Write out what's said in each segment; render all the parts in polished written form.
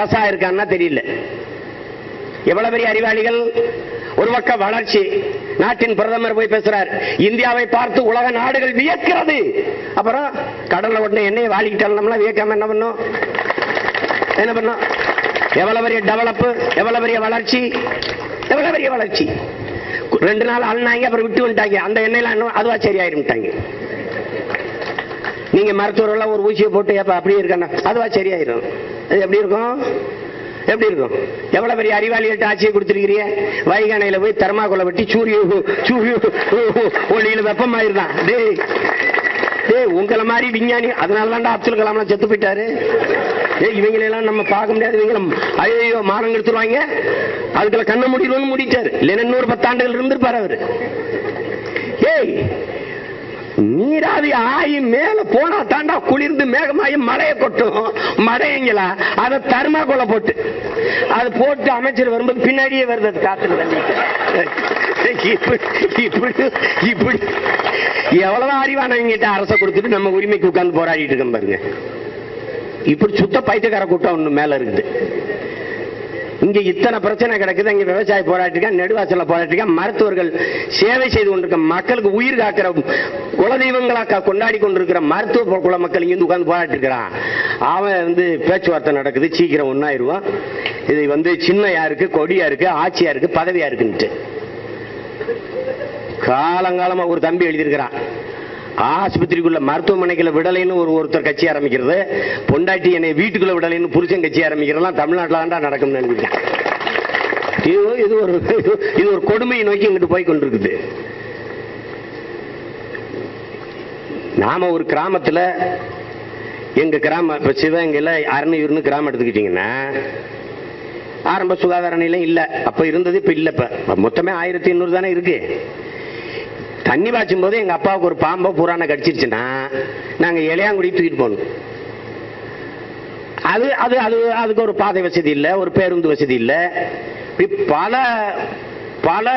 அரசா இருக்கான்னா தெரியல. எவ்வளவு பெரிய அறிவாளிகள். ஒரு பக்கம் வளர்ச்சி, நாட்டின் பிரதமர் போய் பேசுறார், இந்தியாவை பார்த்து உலக நாடுகள் வியக்கிறது. அப்புறம் கடல்ல உடனே எண்ணெயை வாழிக்கிட்டாலும் வியக்காம என்ன பண்ணும்? என்ன பண்ணும்? எவ்வளவு பெரிய டெவலப், எவ்வளவு பெரிய வளர்ச்சி, எவ்வளவு பெரிய வளர்ச்சி. 2 நாள் அழுனாங்க, அப்புறம் விட்டு வந்துட்டாங்க. அந்த எண்ணெயில அதுவா சரியாயிருட்டாங்க. நீங்க மருத்துவர்கள் ஒரு ஊசியை போட்டு அப்படியே இருக்காங்க, அதுவா சரியாயிரும். அது எப்படி இருக்கும்? எப்படி இருக்கும்? எவ்வளவு பெரிய அறிவாளிகள்ட்ட ஆட்சியை கொடுத்திருக்கிறீங்க. வைகானையில போய் தெர்மாக்கோலை வெட்டி சூரிய ஒளியில வெப்பமாயிருந்தான். உங்களை மாதிரி விஞ்ஞானி, அதனாலதான் அப்துல் கலாம் செத்து போயிட்டாரு. இவங்களெல்லாம் நம்ம பார்க்க முடியாது. இவங்களும் ஐயோ மானம் எடுத்துருவாங்க, அதுக்குள்ள கண்ண முடியணும்னு முடிட்டாரு. இல்லைன்னா 110 ஆண்டுகள் இருந்திருப்பாரு அவரு. ஏய், நீராவி ஆயி மேல போனா தாண்டா குளிர்ந்து மேகமாயி மழையை கொட்டும். மழைங்களா அதை தர்மாக்கோலை போட்டு அது போட்டு அமைச்சர் வரும்போது பின்னாடியே வருது. அது காத்துல இப்படி எவ்வளவு அறிவானவங்கிட்ட அரச கொடுத்துட்டு நம்ம உரிமைக்கு உட்கார்ந்து போராடிட்டு இருக்கோம் பாருங்க. இப்படி சுத்த பைத்தியக்கார கூட்டம் ஒண்ணு மேல இருக்குது. இங்க இத்தனை பிரச்சனை கிடக்குது. இங்க விவசாய போராட்டிருக்கா, நெடுவாசல போராட்டிருக்கா, மருத்துவர்கள் சேவை செய்து கொண்டிருக்க மக்களுக்கு உயிர் காக்கிற குலதெய்வங்களா கொண்டாடி கொண்டிருக்கிற மருத்துவ குல மக்கள் இங்க உட்கார்ந்து போராட்டி இருக்கிறான். அவன் பேச்சுவார்த்தை நடக்குது, சீக்கிரம் ஒன்னாயிருவான். இது சின்னையா இருக்கு, கொடியா இருக்கு, ஆட்சியா இருக்கு, பதவியா இருக்குன்ட்டு காலங்காலமா ஒரு தம்பி எழுதியிருக்கிறான். ஆஸ்பத்திரிக்குள்ள மருத்துவமனைக்குள்ள விடலைன்னு ஒருத்தர் கட்சி ஆரம்பிக்கிறது, பொண்டாட்டி என்னை வீட்டுக்குள்ள விடலைன்னு புருஷன் கட்சி ஆரம்பிக்கிறதெல்லாம் தமிழ்நாட்டில் தான் நடக்கும் நினைக்கிறேன். இது ஒரு கொடுமையை நோக்கி இங்கிட்டு போய் கொண்டிருக்குது. நாம ஒரு கிராமத்துல, எங்க கிராமம் இப்ப சிவகங்கையில அரணையூர்னு கிராமம் எடுத்துக்கிட்டீங்கன்னா, ஆரம்ப சுகாதார நிலையம் இல்ல. அப்ப இருந்தது, இப்ப இல்ல. இப்ப மொத்தமே 1800 தானே இருக்கு. தண்ணி பாய்ச்சும் போது எங்க அப்பாவுக்கு ஒரு பாம்போ புறான கடிச்சிருச்சுன்னா நாங்க இளையாங்குடி தூக்கிட்டு போகணும். அதுக்கு ஒரு பாதை வசதி இல்ல, ஒரு பேருந்து வசதி இல்ல. பல பல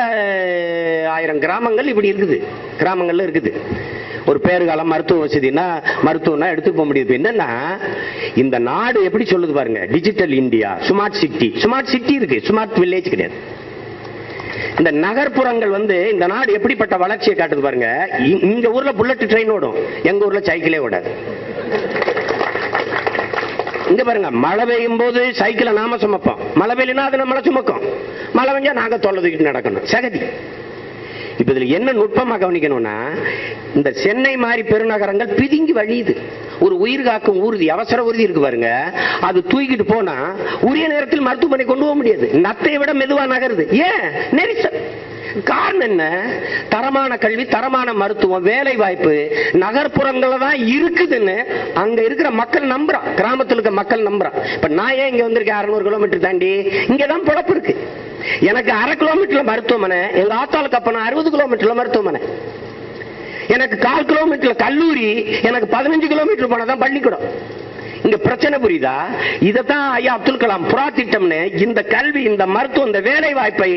ஆயிரம் கிராமங்கள் இப்படி இருக்குது. கிராமங்கள்ல இருக்குது. ஒரு பேறுகாலம் மருத்துவ வசதினா மருத்துவம்னா எடுத்துட்டு போக முடியுது. என்னன்னா இந்த நாடு எப்படி சொல்லுது பாருங்க, digital India, smart city. Smart city இருக்கு, ஸ்மார்ட் வில்லேஜ் கிடையாது. இந்த நகர்ப்புறங்கள் இந்த நாடு எப்படிப்பட்ட வளர்ச்சியை காட்டுது பாருங்க. இந்த ஊர்ல புல்லட் ட்ரெயின் ஓடும், எங்க ஊர்ல சைக்கிளே ஓடாது. இங்க பாருங்க, மழை பெய்யும் போது சைக்கிளை நாம சுமப்போம், மழை பெய்யலனா அது நம்மளை சுமக்கும். மழை பெஞ்சா நாங்க தொலைதுக்கிட்டு நடக்கணும், சகதி. இப்ப இதுல என்ன நுட்பமா கவனிக்கணும்னா, இந்த சென்னை மாதிரி பெருநகரங்கள் பிதுங்கி வழியுது. ஒரு உயிர் காக்கும் ஊர்தி, அவசர ஊர்தி இருக்கு பாருங்க, அது தூக்கிட்டு போனா உரிய நேரத்தில் மருத்துவமனை கொண்டு போக முடியாது. நத்தையை விட மெதுவா நகருது. ஏன்? நெரிசல். காரணம் என்ன? தரமான கல்வி, தரமான மருத்துவம், வேலை வாய்ப்பு நகர்ப்புறங்கள்ல தான் இருக்குதுன்னு அங்க இருக்கிற மக்கள் நம்புறான். கிராமத்தில் இருக்க மக்கள் நம்புறான். இப்ப நான் ஏன் இங்க வந்திருக்கேன் 600 கிலோமீட்டர் தாண்டி? இங்கதான் பொழப்பு இருக்கு. எனக்கு 1/2 கிலோமீட்டர்ல மருத்துவமனை, எங்க ஆத்தாளுக்கு அப்ப 60 கிலோமீட்டர்ல மருத்துவமனை. எனக்கு 1/4 கிலோமீட்டர்ல கல்லூரி, எனக்கு 15 கிலோமீட்டர் போனதான் பள்ளிக்கூடம். இங்க பிரச்சனை புரியுதா? இதத்தான் ஐயா அப்துல் கலாம் புறா திட்டம்னு இந்த கல்வி, இந்த மருத்துவம், இந்த வேலை வாய்ப்பை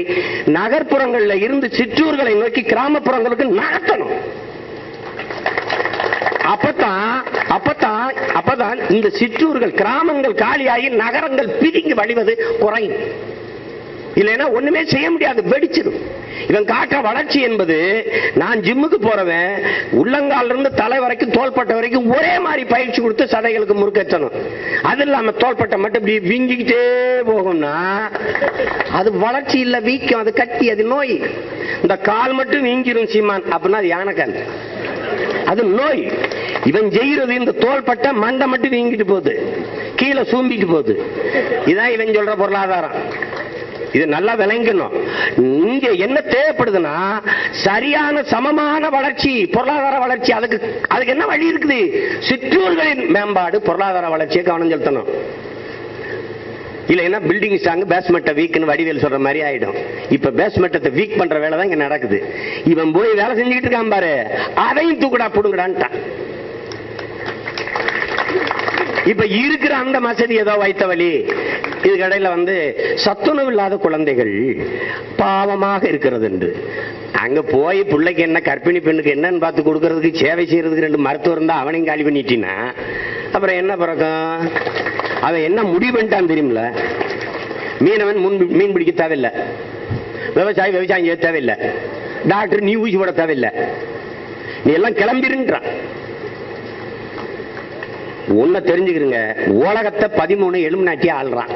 நகர்ப்புறங்கள்ல இருந்து சிற்றூர்களை நோக்கி கிராமப்புறங்களுக்கு நகர்த்தணும். அப்பதான் இந்த சிற்றூர்கள், கிராமங்கள் காலியாகி நகரங்கள் பிரிங்கி வழிவது குறையும். இல்லைன்னா ஒண்ணுமே செய்ய முடியாது, வெடிச்சிடும். இவன் காட்டுற வளர்ச்சி என்பது, நான் ஜிம்முக்கு போறவன் உள்ளங்கால இருந்து தலை வரைக்கும் தோள்பட்ட வரைக்கும் ஒரே மாதிரி பயிற்சி கொடுத்து சதைகளுக்கு முறுக்கேற்றணும். அது இல்லாம தோள்பட்டை மட்டும் இப்படி வீங்கிக்கிட்டே போகும்னா அது வளர்ச்சி இல்ல, வீக்கம். அது கட்டி, அது நோய். இந்த கால் மட்டும் வீங்கிரும் சீமான் அப்படின்னா அது யானைக்கால், அது நோய். இவன் செய்யறது இந்த தோள்பட்டை மண்டை மட்டும் வீங்கிட்டு போகுது, கீழே சூம்பிட்டு போகுது. இதான் இவன் சொல்ற பொருளாதாரம். இது நல்லா விளங்கணும். இங்க என்ன தேவைப்படுதுன்னா சரியான சமமான வளர்ச்சி, பொருளாதார வளர்ச்சி. அதுக்கு என்ன வழி இருக்குது? சிற்றூர்களின் மேம்பாடு, பொருளாதார வளர்ச்சியை கவனம் செலுத்தணும். இல்லைன்னா பில்டிங் ஸ்ட்ராங், பேஸ்மெண்ட் வீக்னு வடிவேல் சொல்ற மாதிரி ஆயிடும். இப்ப பேஸ்மெண்ட்டை வீக் பண்ற வேலை தான் இங்க நடக்குது. இவன் போய் வேலை செஞ்சுக்கிட்டு இருக்கான் பாரு, அதையும் தூக்குடா புடுங்கடான்ட்டான். இப்ப இருக்கிற அந்த மசதி ஏதோ வைத்த வழி. இதுக்கடையில சத்துணவு இல்லாத குழந்தைகள் பாவமாக இருக்கிறது என்று அங்க போய் பிள்ளைக்கு என்ன, கர்ப்பிணி பெண்ணுக்கு என்னன்னு பார்த்து கொடுக்கறதுக்கு, சேவை செய்யறதுக்கு 2 மருத்துவர் இருந்தா அவனையும் காலி பண்ணிட்டீங்கன்னா அப்புறம் என்ன பிறக்கும்? அவன் என்ன முடிவு பண்ணிட்டான் தெரியுமில்ல? மீனவன் மீன் பிடிக்க தேவையில்லை, விவசாயி விவசாயம் செய்ய தேவையில்லை, டாக்டர் நீ ஊசி போட தேவையில்லை, நீ எல்லாம் கிளம்பிருன்றான். ஒன்ன தெரிஞ்சுக்கிறீங்க, உலகத்தை 13 எலுமினாட்டி ஆள்றான்.